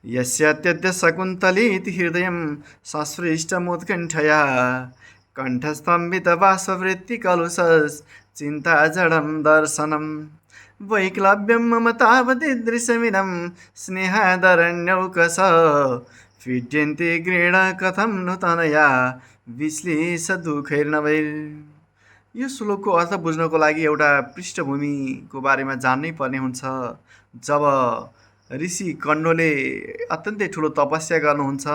यस्यात्यद्य शकुन्तलीति हृदयं संस्पृष्टमुत्कण्ठया कण्ठस्तम्भितवासवृत्तिकलुषश्चिन्ता जडं दर्शनम् वैक्लव्यं मम तावदीदृशमिदं स्नेहादरण्यौकस पीड्यन्ते गृह्ण कथं नूतनया विश्लेषदुःखैर्नवैर्। यो श्लोकको अर्थ बुझ्नको लागि एउटा पृष्ठभूमिको बारेमा जान्नै पर्ने हुन्छ। जब ऋषि कण्वले अत्यन्तै ठुलो तपस्या गर्नुहुन्छ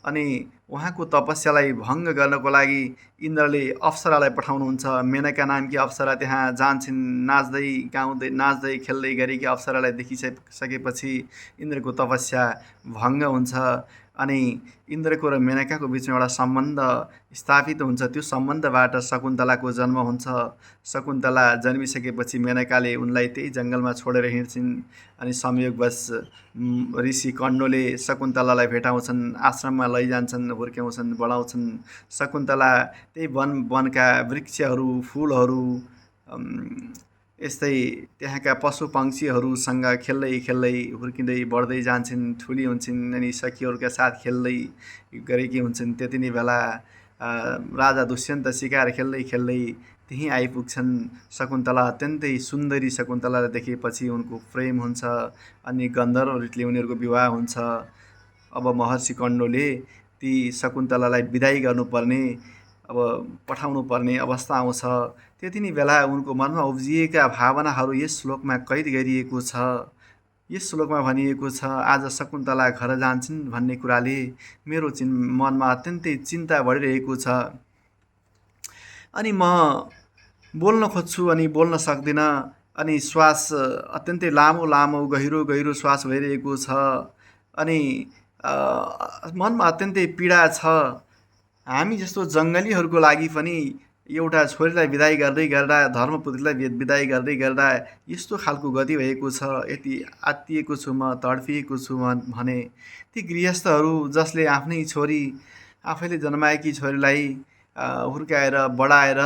अनि उहाँको तपस्यालाई भङ्ग गर्नको लागि इन्द्रले अप्सरालाई पठाउनुहुन्छ। मेनका नामकी अप्सरा त्यहाँ जान्छन्, नाच्दै गाउँदै नाच्दै खेल्दै गरेकी अप्सरालाई देखिसकेपछि इन्द्रको तपस्या भङ्ग हुन्छ अनि इन्द्रको र मेनकाको बिचमा एउटा सम्बन्ध स्थापित हुन्छ। त्यो सम्बन्धबाट शकुन्तलाको जन्म हुन्छ। शकुन्तला जन्मिसकेपछि मेनकाले उनलाई त्यही जङ्गलमा छोडेर हिँड्छिन् अनि संयोगवश ऋषि कण्वले शकुन्तलालाई भेटाउँछन्, आश्रममा लैजान्छन्, हुर्क्याउँछन्, बढाउँछन्। शकुन्तला त्यही वनका वृक्षहरू, फुलहरू, यस्तै त्यहाँका पशु पक्षीहरूसँग खेल्दै खेल्दै हुर्किँदै बढ्दै जान्छन्, ठुली हुन्छन् अनि सखीहरूका साथ खेल्दै गरेकी हुन्छन्। त्यति नै बेला राजा दुष्यन्त शिकार खेल्दै खेल्दै त्यहीँ आइपुग्छन्। शकुन्तला अत्यन्तै सुन्दरी शकुन्तलालाई देखेपछि उनको प्रेम हुन्छ अनि गन्धर्वहरूले उनीहरूको विवाह हुन्छ। अब महर्षि कण्वले ती शकुन्तलालाई विदाई गर्नुपर्ने, अब पठाउनु पर्ने अवस्था आउँछ। त्यति नै बेला उनको मनमा उब्जिएका भावनाहरू यस श्लोकमा कैद गरिएको छ। यस श्लोकमा भनिएको छ, आज शकुन्तला घर जान्छन् भन्ने कुराले मेरो मनमा अत्यन्तै चिन्ता बढिरहेको छ अनि म बोल्न खोज्छु अनि बोल्न सक्दिनँ अनि श्वास अत्यन्तै लामो लामो गहिरो गहिरो श्वास भइरहेको छ अनि मनमा अत्यन्तै पीडा छ। हामी जस्तो जङ्गलीहरूको लागि पनि एउटा छोरीलाई विदाई गर्दै गर्दा, धर्मपुत्रीलाई विदाई गर्दै गर्दा यस्तो खालको गति भएको छ। यति आत्तिएको छु म, तडपिएको छु भने ती गृहस्थहरू जसले आफ्नै छोरी, आफैले जन्माएकी छोरीलाई हुर्काएर बढाएर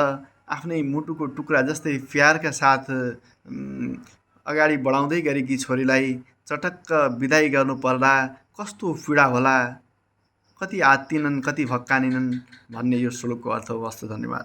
आफ्नै मुटुको टुक्रा जस्तै प्यारका साथ अगाडि बढाउँदै गरेकी छोरीलाई चटक्क विदाई गर्नु पर्दा कस्तो पीडा होला, कति आत्तिनन्, कति भक्कानिनन् भन्ने यो श्लोकको अर्थ हो। हस्त, धन्यवाद।